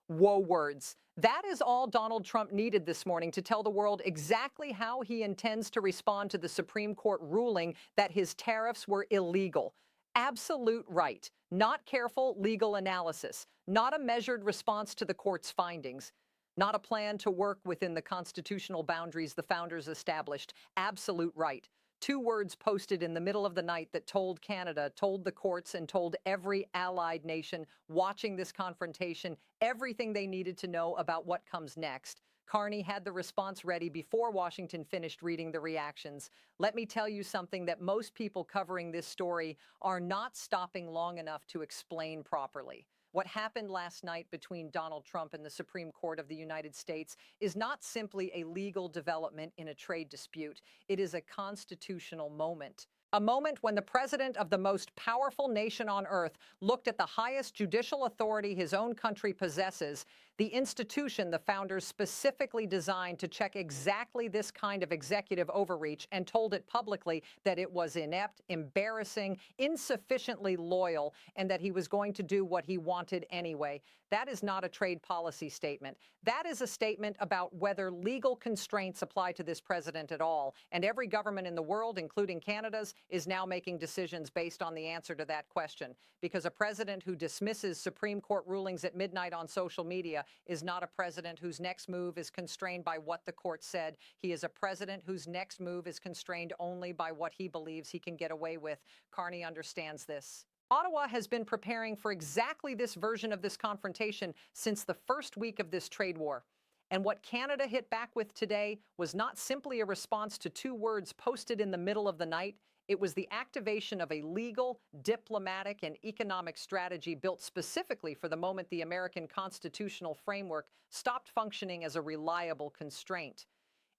Woe words. That is all Donald Trump needed this morning to tell the world exactly how he intends to respond to the Supreme Court ruling that his tariffs were illegal. Absolute right, not careful legal analysis, not a measured response to the court's findings, not a plan to work within the constitutional boundaries the founders established. Absolute right. Two words posted in the middle of the night that told Canada, told the courts, and told every allied nation watching this confrontation everything they needed to know about what comes next. Carney had the response ready before Washington finished reading the reactions. Let me tell you something that most people covering this story are not stopping long enough to explain properly. What happened last night between Donald Trump and the Supreme Court of the United States is not simply a legal development in a trade dispute. It is a constitutional moment. A moment when the president of the most powerful nation on earth looked at the highest judicial authority his own country possesses, the institution the founders specifically designed to check exactly this kind of executive overreach, and told it publicly that it was inept, embarrassing, insufficiently loyal, and that he was going to do what he wanted anyway. That is not a trade policy statement. That is a statement about whether legal constraints apply to this president at all. And every government in the world, including Canada's, is now making decisions based on the answer to that question. Because a president who dismisses Supreme Court rulings at midnight on social media is not a president whose next move is constrained by what the court said. He is a president whose next move is constrained only by what he believes he can get away with. Carney understands this. Ottawa has been preparing for exactly this version of this confrontation since the first week of this trade war. And what Canada hit back with today was not simply a response to two words posted in the middle of the night. It was the activation of a legal, diplomatic, and economic strategy built specifically for the moment the American constitutional framework stopped functioning as a reliable constraint.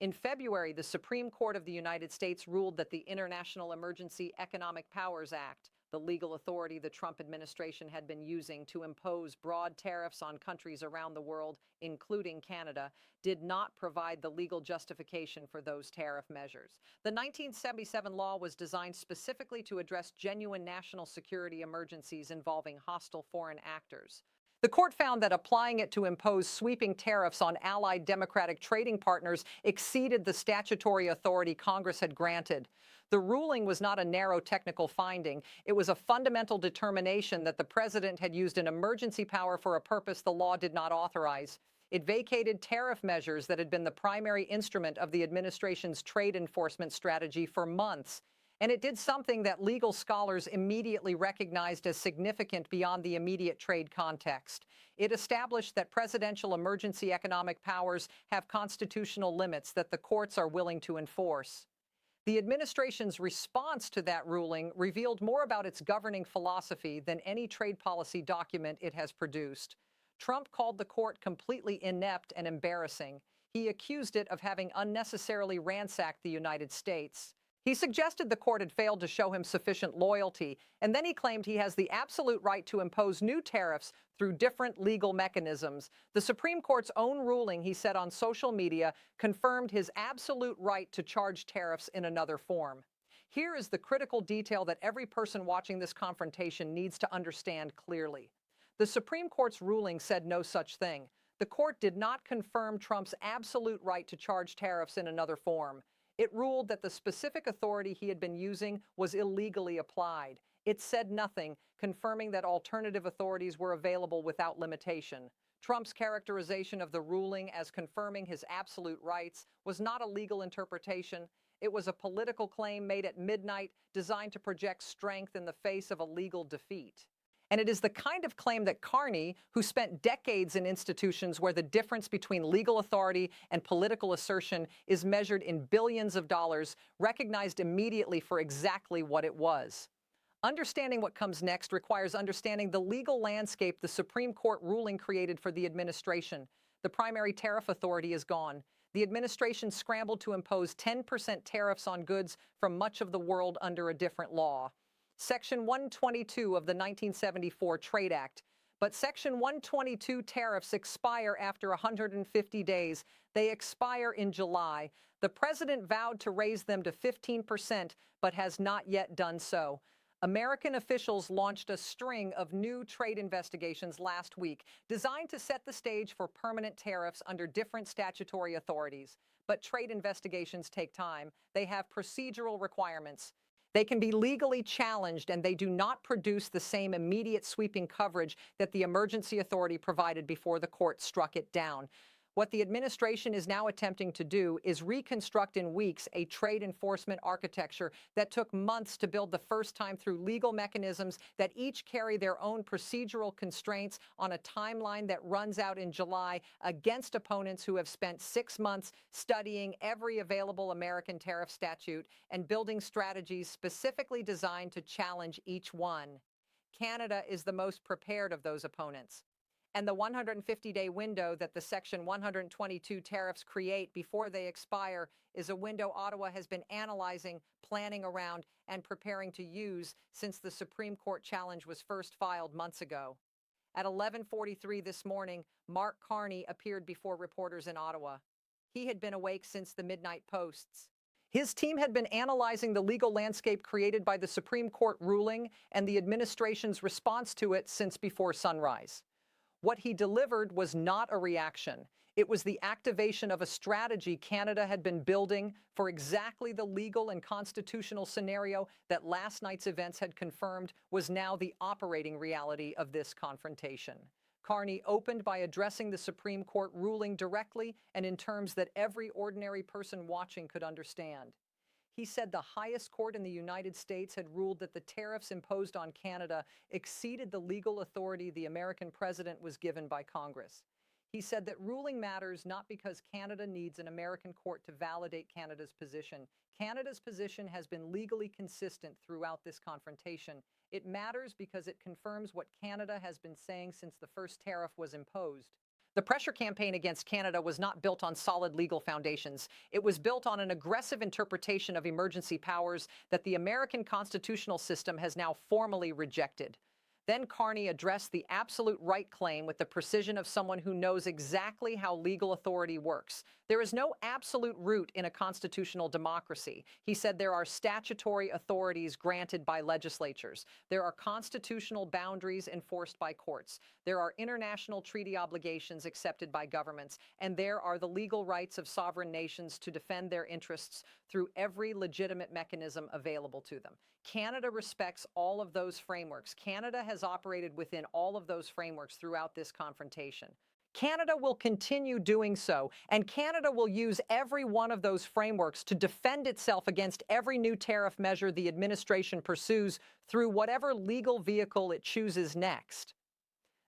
In February, the Supreme Court of the United States ruled that the International Emergency Economic Powers Act, the legal authority the Trump administration had been using to impose broad tariffs on countries around the world, including Canada, did not provide the legal justification for those tariff measures. The 1977 law was designed specifically to address genuine national security emergencies involving hostile foreign actors. The court found that applying it to impose sweeping tariffs on allied democratic trading partners exceeded the statutory authority Congress had granted. The ruling was not a narrow technical finding. It was a fundamental determination that the president had used an emergency power for a purpose the law did not authorize. It vacated tariff measures that had been the primary instrument of the administration's trade enforcement strategy for months. And it did something that legal scholars immediately recognized as significant beyond the immediate trade context. It established that presidential emergency economic powers have constitutional limits that the courts are willing to enforce. The administration's response to that ruling revealed more about its governing philosophy than any trade policy document it has produced. Trump called the court completely inept and embarrassing. He accused it of having unnecessarily ransacked the United States. He suggested the court had failed to show him sufficient loyalty, and then he claimed he has the absolute right to impose new tariffs through different legal mechanisms. The Supreme Court's own ruling, he said on social media, confirmed his absolute right to charge tariffs in another form. Here is the critical detail that every person watching this confrontation needs to understand clearly. The Supreme Court's ruling said no such thing. The court did not confirm Trump's absolute right to charge tariffs in another form. It ruled that the specific authority he had been using was illegally applied. It said nothing, confirming that alternative authorities were available without limitation. Trump's characterization of the ruling as confirming his absolute rights was not a legal interpretation. It was a political claim made at midnight designed to project strength in the face of a legal defeat. And it is the kind of claim that Carney, who spent decades in institutions where the difference between legal authority and political assertion is measured in billions of dollars, recognized immediately for exactly what it was. Understanding what comes next requires understanding the legal landscape the Supreme Court ruling created for the administration. The primary tariff authority is gone. The administration scrambled to impose 10% tariffs on goods from much of the world under a different law. Section 122 of the 1974 Trade Act. But Section 122 tariffs expire after 150 days. They expire in July. The president vowed to raise them to 15%, but has not yet done so. American officials launched a string of new trade investigations last week designed to set the stage for permanent tariffs under different statutory authorities. But trade investigations take time. They have procedural requirements. They can be legally challenged, and they do not produce the same immediate sweeping coverage that the emergency authority provided before the court struck it down. What the administration is now attempting to do is reconstruct in weeks a trade enforcement architecture that took months to build the first time through legal mechanisms that each carry their own procedural constraints on a timeline that runs out in July against opponents who have spent 6 months studying every available American tariff statute and building strategies specifically designed to challenge each one. Canada is the most prepared of those opponents. And the 150-day window that the Section 122 tariffs create before they expire is a window Ottawa has been analyzing, planning around, and preparing to use since the Supreme Court challenge was first filed months ago. At 11:43 this morning, Mark Carney appeared before reporters in Ottawa. He had been awake since the midnight posts. His team had been analyzing the legal landscape created by the Supreme Court ruling and the administration's response to it since before sunrise. What he delivered was not a reaction. It was the activation of a strategy Canada had been building for exactly the legal and constitutional scenario that last night's events had confirmed was now the operating reality of this confrontation. Carney opened by addressing the Supreme Court ruling directly and in terms that every ordinary person watching could understand. He said the highest court in the United States had ruled that the tariffs imposed on Canada exceeded the legal authority the American president was given by Congress. He said that ruling matters not because Canada needs an American court to validate Canada's position. Canada's position has been legally consistent throughout this confrontation. It matters because it confirms what Canada has been saying since the first tariff was imposed. The pressure campaign against Canada was not built on solid legal foundations. It was built on an aggressive interpretation of emergency powers that the American constitutional system has now formally rejected. Then Carney addressed the absolute right claim with the precision of someone who knows exactly how legal authority works. There is no absolute root in a constitutional democracy. He said there are statutory authorities granted by legislatures. There are constitutional boundaries enforced by courts. There are international treaty obligations accepted by governments. And there are the legal rights of sovereign nations to defend their interests through every legitimate mechanism available to them. Canada respects all of those frameworks. Canada has operated within all of those frameworks throughout this confrontation. Canada will continue doing so, and Canada will use every one of those frameworks to defend itself against every new tariff measure the administration pursues through whatever legal vehicle it chooses next.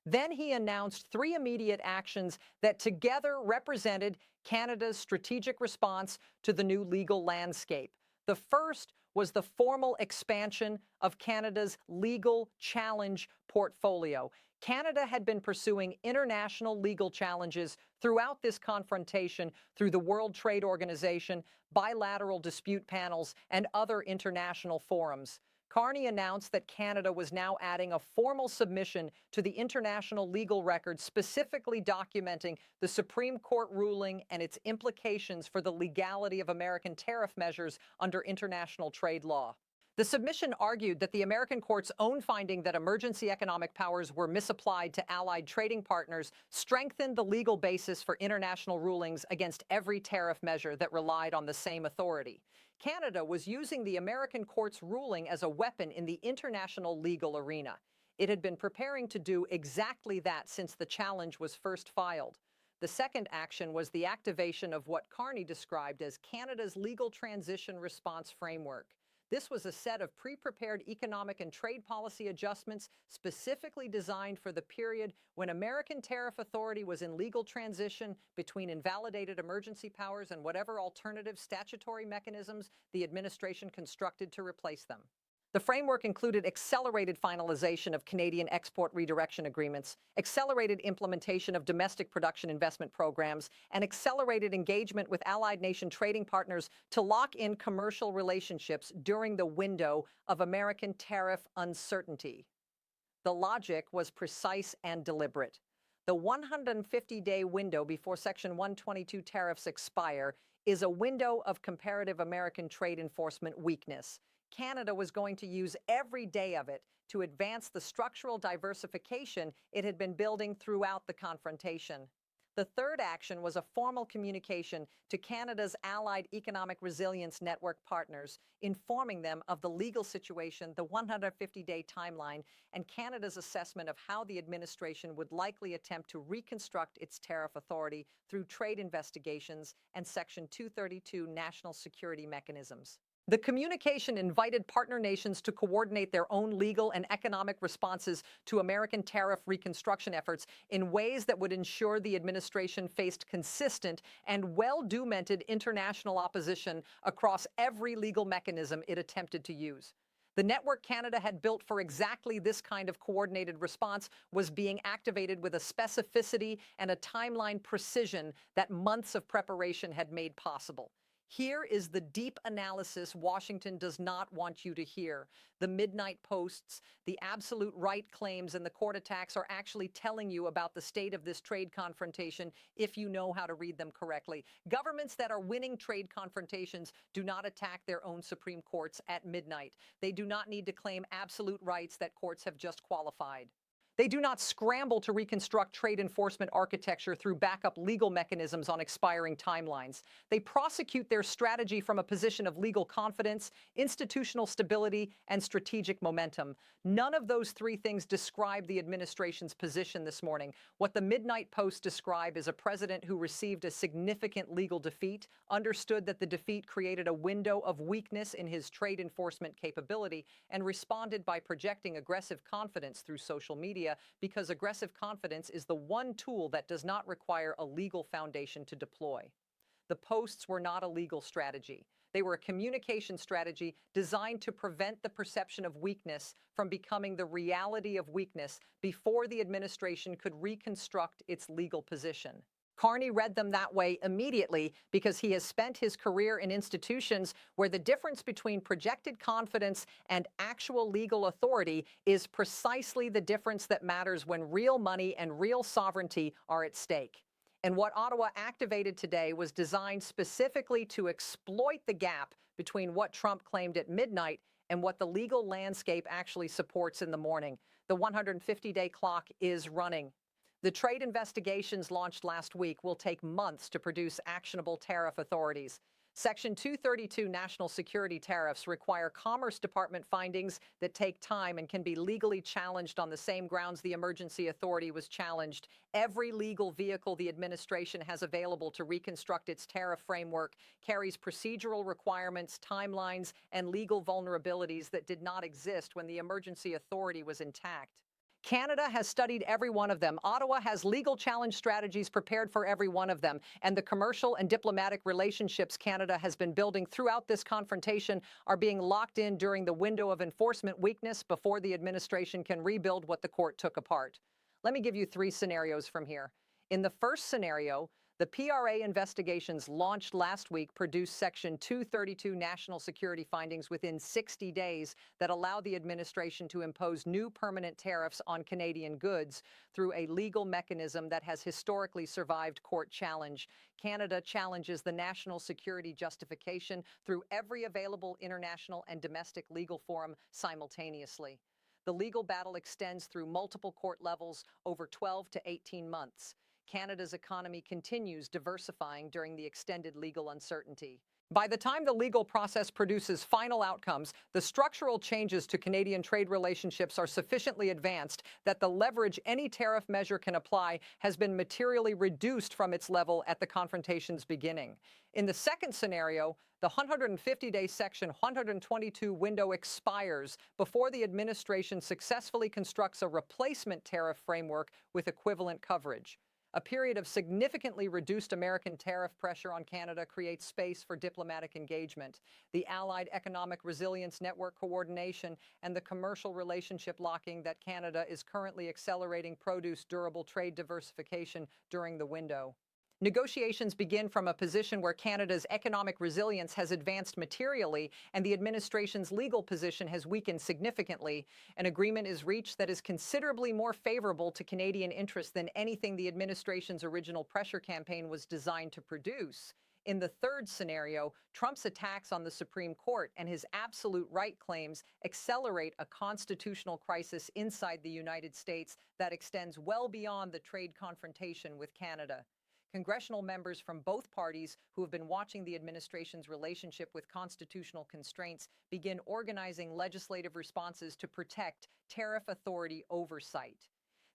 Then he announced 3 immediate actions that together represented Canada's strategic response to the new legal landscape. The first was the formal expansion of Canada's legal challenge portfolio. Canada had been pursuing international legal challenges throughout this confrontation through the World Trade Organization, bilateral dispute panels, and other international forums. Carney announced that Canada was now adding a formal submission to the international legal record specifically documenting the Supreme Court ruling and its implications for the legality of American tariff measures under international trade law. The submission argued that the American court's own finding that emergency economic powers were misapplied to allied trading partners strengthened the legal basis for international rulings against every tariff measure that relied on the same authority. Canada was using the American court's ruling as a weapon in the international legal arena. It had been preparing to do exactly that since the challenge was first filed. The second action was the activation of what Carney described as Canada's legal transition response framework. This was a set of pre-prepared economic and trade policy adjustments specifically designed for the period when American tariff authority was in legal transition between invalidated emergency powers and whatever alternative statutory mechanisms the administration constructed to replace them. The framework included accelerated finalization of Canadian export redirection agreements, accelerated implementation of domestic production investment programs, and accelerated engagement with allied nation trading partners to lock in commercial relationships during the window of American tariff uncertainty. The logic was precise and deliberate. The 150-day window before Section 122 tariffs expire is a window of comparative American trade enforcement weakness. Canada was going to use every day of it to advance the structural diversification it had been building throughout the confrontation. The third action was a formal communication to Canada's allied economic resilience network partners, informing them of the legal situation, the 150-day timeline, and Canada's assessment of how the administration would likely attempt to reconstruct its tariff authority through trade investigations and Section 232 national security mechanisms. The communication invited partner nations to coordinate their own legal and economic responses to American tariff reconstruction efforts in ways that would ensure the administration faced consistent and well-documented international opposition across every legal mechanism it attempted to use. The network Canada had built for exactly this kind of coordinated response was being activated with a specificity and a timeline precision that months of preparation had made possible. Here is the deep analysis Washington does not want you to hear. The midnight posts, the absolute right claims, and the court attacks are actually telling you about the state of this trade confrontation if you know how to read them correctly. Governments that are winning trade confrontations do not attack their own Supreme Courts at midnight. They do not need to claim absolute rights that courts have just qualified. They do not scramble to reconstruct trade enforcement architecture through backup legal mechanisms on expiring timelines. They prosecute their strategy from a position of legal confidence, institutional stability, and strategic momentum. None of those three things describe the administration's position this morning. What the Midnight Post describe is a president who received a significant legal defeat, understood that the defeat created a window of weakness in his trade enforcement capability, and responded by projecting aggressive confidence through social media, because aggressive confidence is the one tool that does not require a legal foundation to deploy. The posts were not a legal strategy. They were a communication strategy designed to prevent the perception of weakness from becoming the reality of weakness before the administration could reconstruct its legal position. Carney read them that way immediately because he has spent his career in institutions where the difference between projected confidence and actual legal authority is precisely the difference that matters when real money and real sovereignty are at stake. And what Ottawa activated today was designed specifically to exploit the gap between what Trump claimed at midnight and what the legal landscape actually supports in the morning. The 150-day clock is running. The trade investigations launched last week will take months to produce actionable tariff authorities. Section 232 national security tariffs require Commerce Department findings that take time and can be legally challenged on the same grounds the emergency authority was challenged. Every legal vehicle the administration has available to reconstruct its tariff framework carries procedural requirements, timelines, and legal vulnerabilities that did not exist when the emergency authority was intact. Canada has studied every one of them. Ottawa has legal challenge strategies prepared for every one of them. And the commercial and diplomatic relationships Canada has been building throughout this confrontation are being locked in during the window of enforcement weakness before the administration can rebuild what the court took apart. Let me give you three scenarios from here. In the first scenario, the PRA investigations launched last week produced Section 232 national security findings within 60 days that allow the administration to impose new permanent tariffs on Canadian goods through a legal mechanism that has historically survived court challenge. Canada challenges the national security justification through every available international and domestic legal forum simultaneously. The legal battle extends through multiple court levels over 12 to 18 months. Canada's economy continues diversifying during the extended legal uncertainty. By the time the legal process produces final outcomes, the structural changes to Canadian trade relationships are sufficiently advanced that the leverage any tariff measure can apply has been materially reduced from its level at the confrontation's beginning. In the second scenario, the 150-day Section 122 window expires before the administration successfully constructs a replacement tariff framework with equivalent coverage. A period of significantly reduced American tariff pressure on Canada creates space for diplomatic engagement. The Allied Economic Resilience Network coordination and the commercial relationship locking that Canada is currently accelerating produce durable trade diversification during the window. Negotiations begin from a position where Canada's economic resilience has advanced materially and the administration's legal position has weakened significantly. An agreement is reached that is considerably more favorable to Canadian interests than anything the administration's original pressure campaign was designed to produce. In the third scenario, Trump's attacks on the Supreme Court and his absolute right claims accelerate a constitutional crisis inside the United States that extends well beyond the trade confrontation with Canada. Congressional members from both parties who have been watching the administration's relationship with constitutional constraints begin organizing legislative responses to protect tariff authority oversight.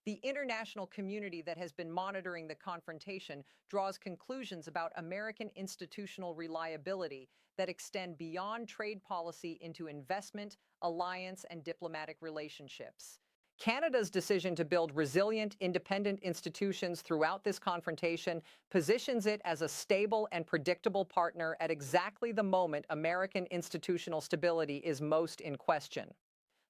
The international community that has been monitoring the confrontation draws conclusions about American institutional reliability that extend beyond trade policy into investment, alliance, and diplomatic relationships. Canada's decision to build resilient, independent institutions throughout this confrontation positions it as a stable and predictable partner at exactly the moment American institutional stability is most in question.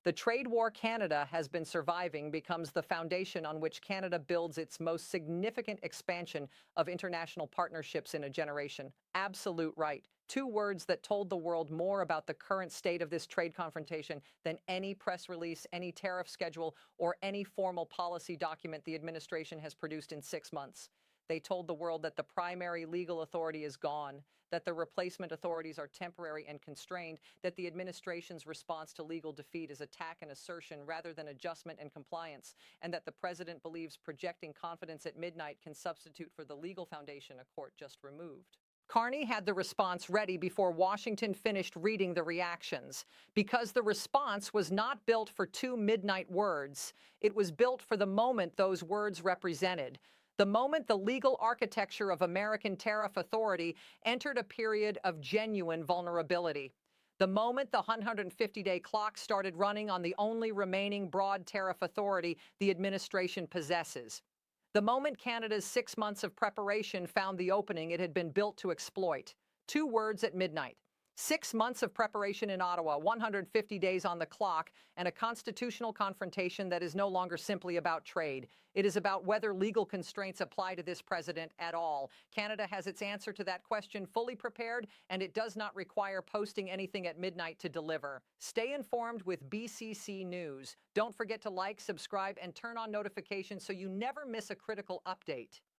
The trade war Canada has been surviving becomes the foundation on which Canada builds its most significant expansion of international partnerships in a generation. Absolute right. Two words that told the world more about the current state of this trade confrontation than any press release, any tariff schedule, or any formal policy document the administration has produced in 6 months. They told the world that the primary legal authority is gone, that the replacement authorities are temporary and constrained, that the administration's response to legal defeat is attack and assertion rather than adjustment and compliance, and that the president believes projecting confidence at midnight can substitute for the legal foundation a court just removed. Carney had the response ready before Washington finished reading the reactions, because the response was not built for 2 midnight words. It was built for the moment those words represented. The moment the legal architecture of American tariff authority entered a period of genuine vulnerability. The moment the 150-day clock started running on the only remaining broad tariff authority the administration possesses. The moment Canada's 6 months of preparation found the opening it had been built to exploit. 2 words at midnight. 6 months of preparation in Ottawa, 150 days on the clock, and a constitutional confrontation that is no longer simply about trade. It is about whether legal constraints apply to this president at all. Canada has its answer to that question fully prepared, and it does not require posting anything at midnight to deliver. Stay informed with BCC News. Don't forget to like, subscribe, and turn on notifications so you never miss a critical update.